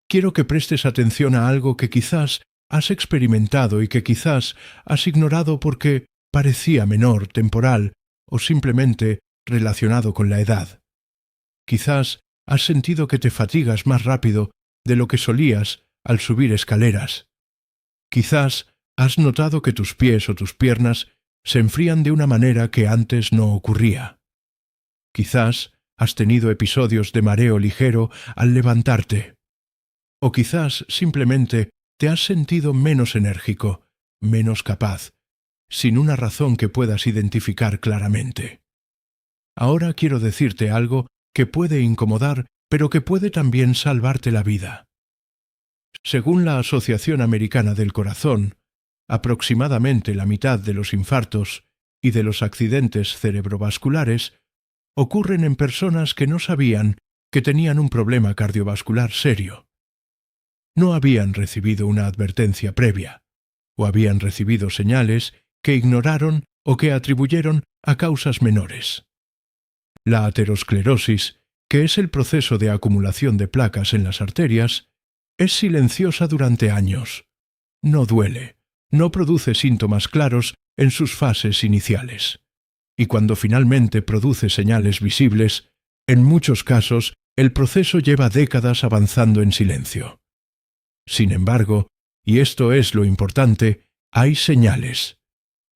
quiero que prestes atención a algo que quizás has experimentado y que quizás has ignorado porque parecía menor, temporal o simplemente relacionado con la edad. Quizás has sentido que te fatigas más rápido de lo que solías al subir escaleras. Quizás has notado que tus pies o tus piernas se enfrían de una manera que antes no ocurría. Quizás has tenido episodios de mareo ligero al levantarte. O quizás simplemente te has sentido menos enérgico, menos capaz, sin una razón que puedas identificar claramente. Ahora quiero decirte algo que puede incomodar, pero que puede también salvarte la vida. Según la Asociación Americana del Corazón, aproximadamente la mitad de los infartos y de los accidentes cerebrovasculares ocurren en personas que no sabían que tenían un problema cardiovascular serio. No habían recibido una advertencia previa, o habían recibido señales que ignoraron o que atribuyeron a causas menores. La aterosclerosis, que es el proceso de acumulación de placas en las arterias, es silenciosa durante años. No duele, no produce síntomas claros en sus fases iniciales. Y cuando finalmente produce señales visibles, en muchos casos el proceso lleva décadas avanzando en silencio. Sin embargo, y esto es lo importante, hay señales.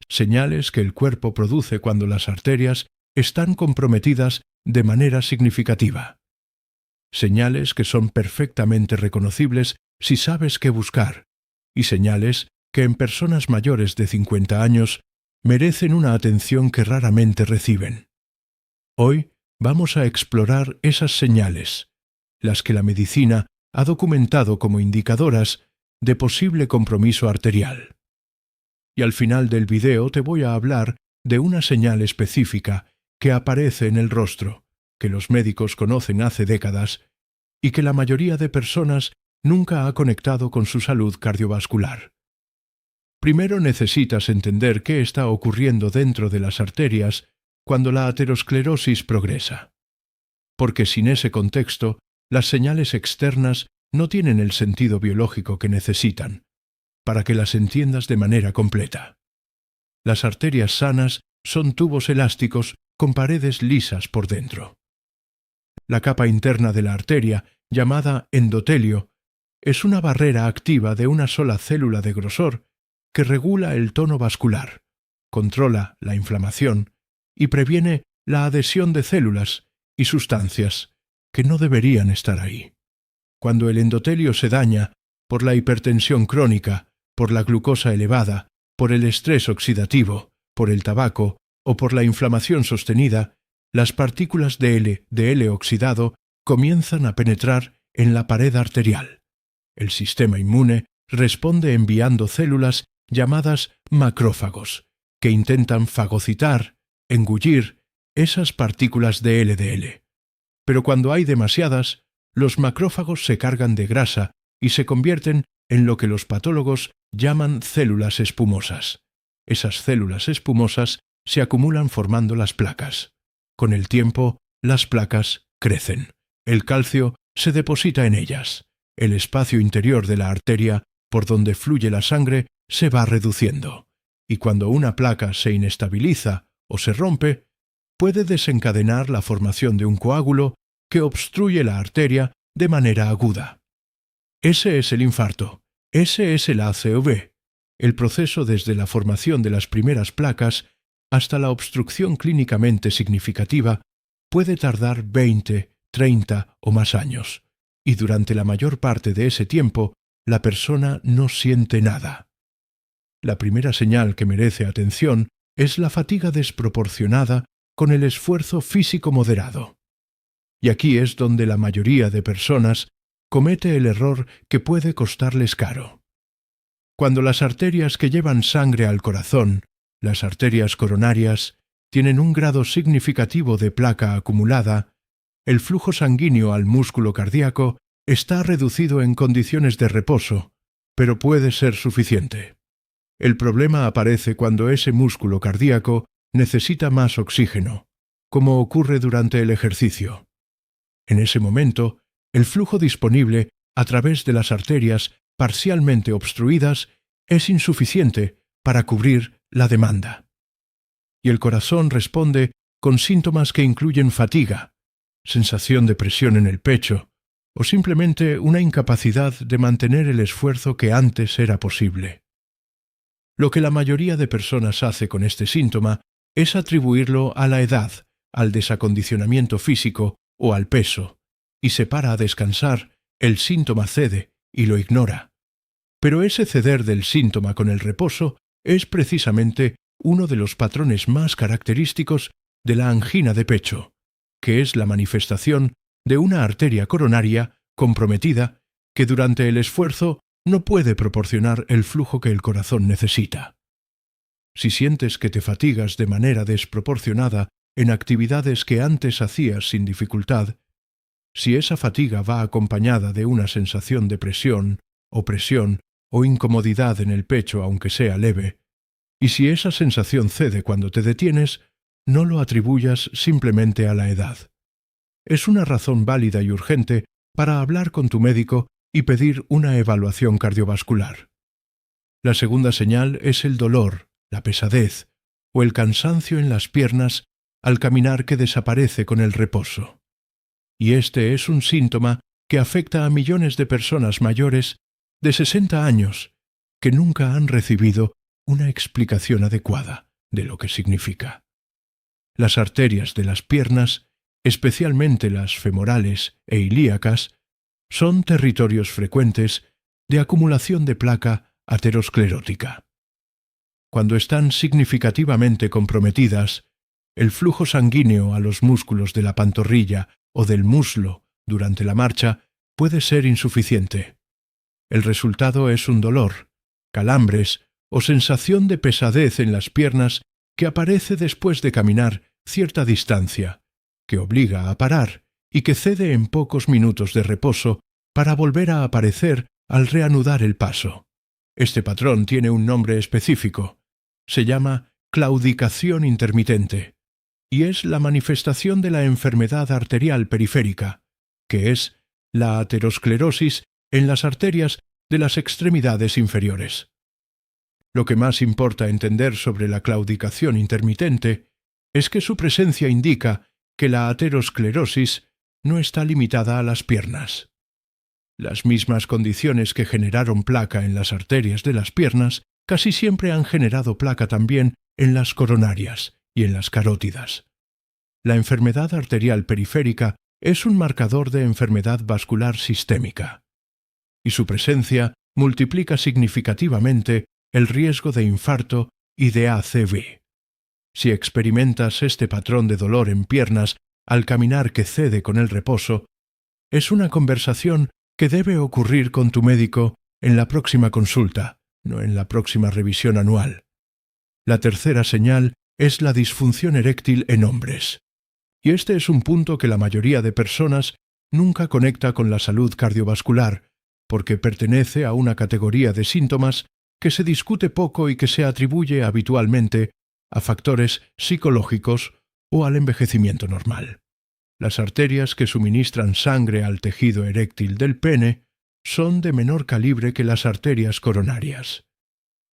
Señales que el cuerpo produce cuando las arterias están comprometidas de manera significativa. Señales que son perfectamente reconocibles si sabes qué buscar, y señales que en personas mayores de 50 años merecen una atención que raramente reciben. Hoy vamos a explorar esas señales, las que la medicina ha documentado como indicadoras de posible compromiso arterial. Y al final del video te voy a hablar de una señal específica que aparece en el rostro, que los médicos conocen hace décadas y que la mayoría de personas nunca ha conectado con su salud cardiovascular. Primero necesitas entender qué está ocurriendo dentro de las arterias cuando la aterosclerosis progresa. Porque sin ese contexto, las señales externas no tienen el sentido biológico que necesitan, para que las entiendas de manera completa. Las arterias sanas son tubos elásticos con paredes lisas por dentro. La capa interna de la arteria, llamada endotelio, es una barrera activa de una sola célula de grosor que regula el tono vascular, controla la inflamación y previene la adhesión de células y sustancias que no deberían estar ahí. Cuando el endotelio se daña por la hipertensión crónica, por la glucosa elevada, por el estrés oxidativo, por el tabaco o por la inflamación sostenida, las partículas de L oxidado comienzan a penetrar en la pared arterial. El sistema inmune responde enviando células llamadas macrófagos, que intentan fagocitar, engullir esas partículas de LDL. Pero cuando hay demasiadas, los macrófagos se cargan de grasa y se convierten en lo que los patólogos llaman células espumosas. Esas células espumosas se acumulan formando las placas. Con el tiempo, las placas crecen. El calcio se deposita en ellas. El espacio interior de la arteria, por donde fluye la sangre, se va reduciendo. Y cuando una placa se inestabiliza o se rompe, puede desencadenar la formación de un coágulo que obstruye la arteria de manera aguda. Ese es el infarto. Ese es el ACV. El proceso desde la formación de las primeras placas hasta la obstrucción clínicamente significativa puede tardar 20, 30 o más años, y durante la mayor parte de ese tiempo la persona no siente nada. La primera señal que merece atención es la fatiga desproporcionada con el esfuerzo físico moderado. Y aquí es donde la mayoría de personas comete el error que puede costarles caro. Cuando las arterias que llevan sangre al corazón, las arterias coronarias, tienen un grado significativo de placa acumulada, el flujo sanguíneo al músculo cardíaco está reducido en condiciones de reposo, pero puede ser suficiente. El problema aparece cuando ese músculo cardíaco necesita más oxígeno, como ocurre durante el ejercicio. En ese momento, el flujo disponible a través de las arterias parcialmente obstruidas es insuficiente para cubrir la demanda. Y el corazón responde con síntomas que incluyen fatiga, sensación de presión en el pecho o simplemente una incapacidad de mantener el esfuerzo que antes era posible. Lo que la mayoría de personas hace con este síntoma es atribuirlo a la edad, al desacondicionamiento físico o al peso, y se para a descansar, el síntoma cede y lo ignora. Pero ese ceder del síntoma con el reposo es precisamente uno de los patrones más característicos de la angina de pecho, que es la manifestación de una arteria coronaria comprometida que durante el esfuerzo no puede proporcionar el flujo que el corazón necesita. Si sientes que te fatigas de manera desproporcionada en actividades que antes hacías sin dificultad, si esa fatiga va acompañada de una sensación de presión o incomodidad en el pecho aunque sea leve, y si esa sensación cede cuando te detienes, no lo atribuyas simplemente a la edad. Es una razón válida y urgente para hablar con tu médico y pedir una evaluación cardiovascular. La segunda señal es el dolor, la pesadez o el cansancio en las piernas al caminar que desaparece con el reposo. Y este es un síntoma que afecta a millones de personas mayores de 60 años que nunca han recibido una explicación adecuada de lo que significa. Las arterias de las piernas, especialmente las femorales e ilíacas, son territorios frecuentes de acumulación de placa aterosclerótica. Cuando están significativamente comprometidas, el flujo sanguíneo a los músculos de la pantorrilla o del muslo durante la marcha puede ser insuficiente. El resultado es un dolor, calambres o sensación de pesadez en las piernas que aparece después de caminar cierta distancia, que obliga a parar y que cede en pocos minutos de reposo para volver a aparecer al reanudar el paso. Este patrón tiene un nombre específico. Se llama claudicación intermitente y es la manifestación de la enfermedad arterial periférica, que es la aterosclerosis en las arterias de las extremidades inferiores. Lo que más importa entender sobre la claudicación intermitente es que su presencia indica que la aterosclerosis no está limitada a las piernas. Las mismas condiciones que generaron placa en las arterias de las piernas casi siempre han generado placa también en las coronarias y en las carótidas. La enfermedad arterial periférica es un marcador de enfermedad vascular sistémica, y su presencia multiplica significativamente el riesgo de infarto y de ACV. Si experimentas este patrón de dolor en piernas al caminar que cede con el reposo, es una conversación que debe ocurrir con tu médico en la próxima consulta, no en la próxima revisión anual. La tercera señal es la disfunción eréctil en hombres. Y este es un punto que la mayoría de personas nunca conecta con la salud cardiovascular, porque pertenece a una categoría de síntomas que se discute poco y que se atribuye habitualmente a factores psicológicos o al envejecimiento normal. Las arterias que suministran sangre al tejido eréctil del pene son de menor calibre que las arterias coronarias.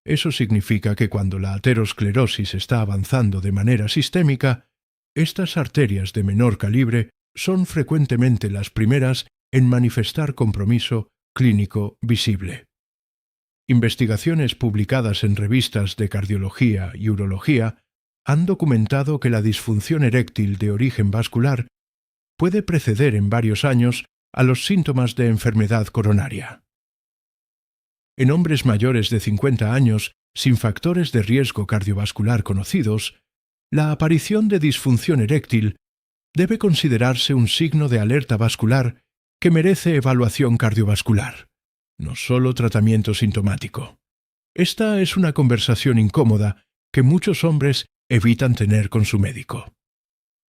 Eso significa que cuando la aterosclerosis está avanzando de manera sistémica, estas arterias de menor calibre son frecuentemente las primeras en manifestar compromiso clínico visible. Investigaciones publicadas en revistas de cardiología y urología han documentado que la disfunción eréctil de origen vascular puede preceder en varios años a los síntomas de enfermedad coronaria. En hombres mayores de 50 años, sin factores de riesgo cardiovascular conocidos, la aparición de disfunción eréctil debe considerarse un signo de alerta vascular que merece evaluación cardiovascular, no solo tratamiento sintomático. Esta es una conversación incómoda que muchos hombres evitan tener con su médico.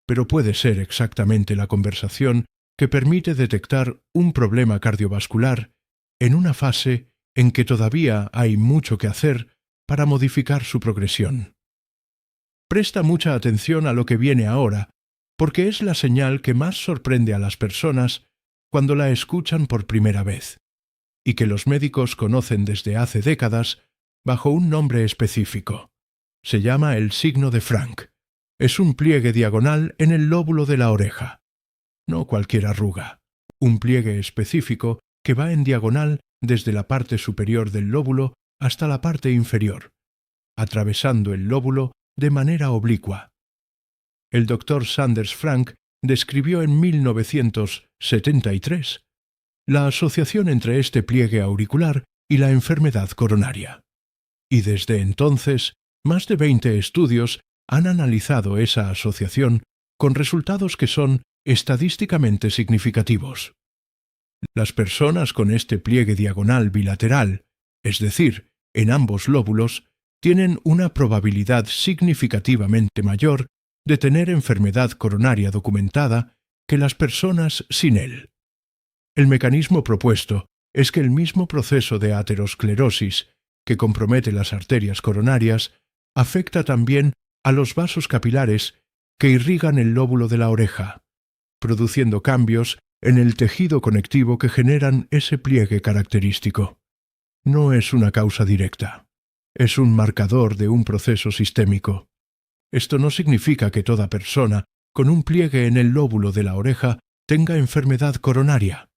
Pero puede ser exactamente la conversación que permite detectar un problema cardiovascular en una fase en que todavía hay mucho que hacer para modificar su progresión. Presta mucha atención a lo que viene ahora, porque es la señal que más sorprende a las personas cuando la escuchan por primera vez, y que los médicos conocen desde hace décadas bajo un nombre específico. Se llama el signo de Frank. Es un pliegue diagonal en el lóbulo de la oreja. No cualquier arruga. Un pliegue específico que va en diagonal desde la parte superior del lóbulo hasta la parte inferior, atravesando el lóbulo de manera oblicua. El doctor Sanders Frank describió en 1973 la asociación entre este pliegue auricular y la enfermedad coronaria. Y desde entonces, más de 20 estudios han analizado esa asociación con resultados que son estadísticamente significativos. Las personas con este pliegue diagonal bilateral, es decir, en ambos lóbulos, tienen una probabilidad significativamente mayor de tener enfermedad coronaria documentada que las personas sin él. El mecanismo propuesto es que el mismo proceso de aterosclerosis que compromete las arterias coronarias afecta también a los vasos capilares que irrigan el lóbulo de la oreja, produciendo cambios en el tejido conectivo que generan ese pliegue característico. No es una causa directa, es un marcador de un proceso sistémico. Esto no significa que toda persona con un pliegue en el lóbulo de la oreja tenga enfermedad coronaria.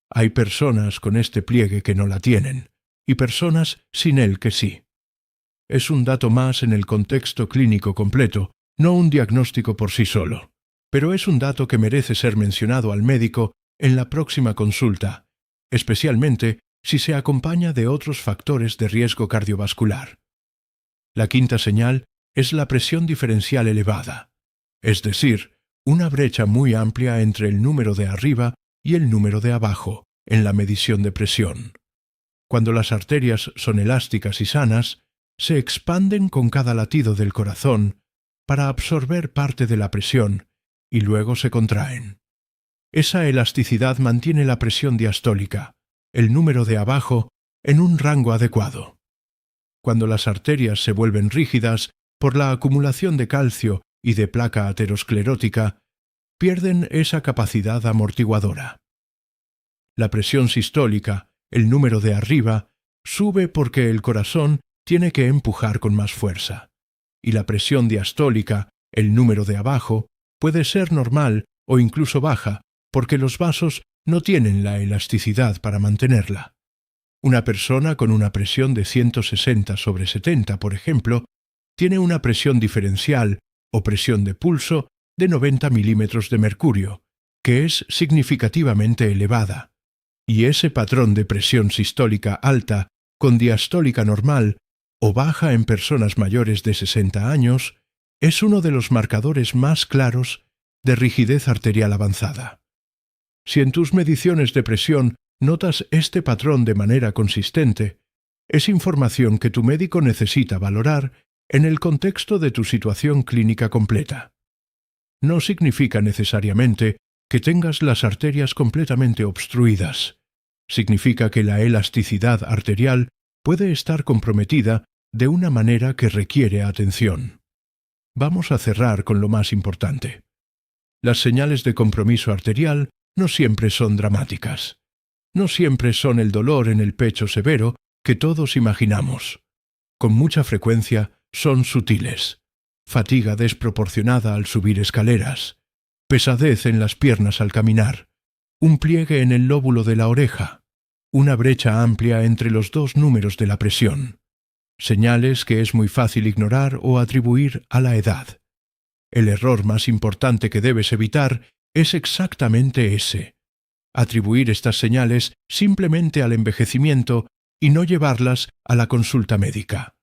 Hay personas con este pliegue que no la tienen, y personas sin él que sí. Es un dato más en el contexto clínico completo, no un diagnóstico por sí solo, pero es un dato que merece ser mencionado al médico en la próxima consulta, especialmente si se acompaña de otros factores de riesgo cardiovascular. La quinta señal es la presión diferencial elevada, es decir, una brecha muy amplia entre el número de arriba y el número de abajo en la medición de presión. Cuando las arterias son elásticas y sanas, se expanden con cada latido del corazón para absorber parte de la presión y luego se contraen. Esa elasticidad mantiene la presión diastólica, el número de abajo, en un rango adecuado. Cuando las arterias se vuelven rígidas por la acumulación de calcio y de placa aterosclerótica, pierden esa capacidad amortiguadora. La presión sistólica, el número de arriba, sube porque el corazón tiene que empujar con más fuerza, y la presión diastólica, el número de abajo, puede ser normal o incluso baja porque los vasos no tienen la elasticidad para mantenerla. Una persona con una presión de 160/70, por ejemplo, tiene una presión diferencial o presión de pulso de 90 milímetros de mercurio, que es significativamente elevada, y ese patrón de presión sistólica alta con diastólica normal o baja en personas mayores de 60 años es uno de los marcadores más claros de rigidez arterial avanzada. Si en tus mediciones de presión notas este patrón de manera consistente, es información que tu médico necesita valorar en el contexto de tu situación clínica completa. No significa necesariamente que tengas las arterias completamente obstruidas. Significa que la elasticidad arterial puede estar comprometida de una manera que requiere atención. Vamos a cerrar con lo más importante. Las señales de compromiso arterial no siempre son dramáticas. No siempre son el dolor en el pecho severo que todos imaginamos. Con mucha frecuencia son sutiles. Fatiga desproporcionada al subir escaleras, pesadez en las piernas al caminar, un pliegue en el lóbulo de la oreja, una brecha amplia entre los dos números de la presión. Señales que es muy fácil ignorar o atribuir a la edad. El error más importante que debes evitar es exactamente ese: atribuir estas señales simplemente al envejecimiento y no llevarlas a la consulta médica.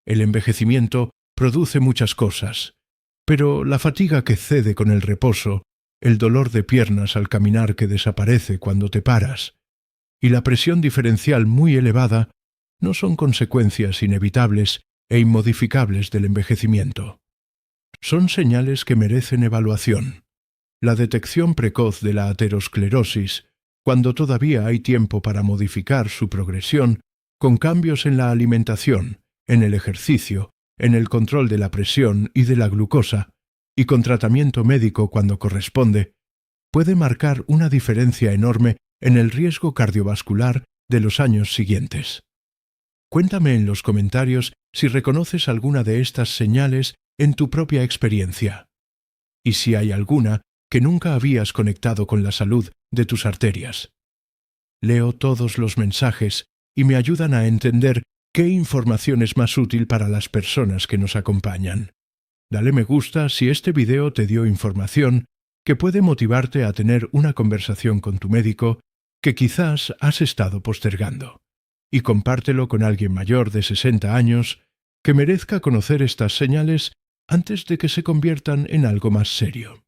El envejecimiento produce muchas cosas, pero la fatiga que cede con el reposo, el dolor de piernas al caminar que desaparece cuando te paras, y la presión diferencial muy elevada no son consecuencias inevitables e inmodificables del envejecimiento. Son señales que merecen evaluación. La detección precoz de la aterosclerosis, cuando todavía hay tiempo para modificar su progresión, con cambios en la alimentación, en el ejercicio, en el control de la presión y de la glucosa, y con tratamiento médico cuando corresponde, puede marcar una diferencia enorme en el riesgo cardiovascular de los años siguientes. Cuéntame en los comentarios si reconoces alguna de estas señales en tu propia experiencia, y si hay alguna que nunca habías conectado con la salud de tus arterias. Leo todos los mensajes y me ayudan a entender qué información es más útil para las personas que nos acompañan. Dale me gusta si este video te dio información que puede motivarte a tener una conversación con tu médico que quizás has estado postergando. Y compártelo con alguien mayor de 60 años que merezca conocer estas señales antes de que se conviertan en algo más serio.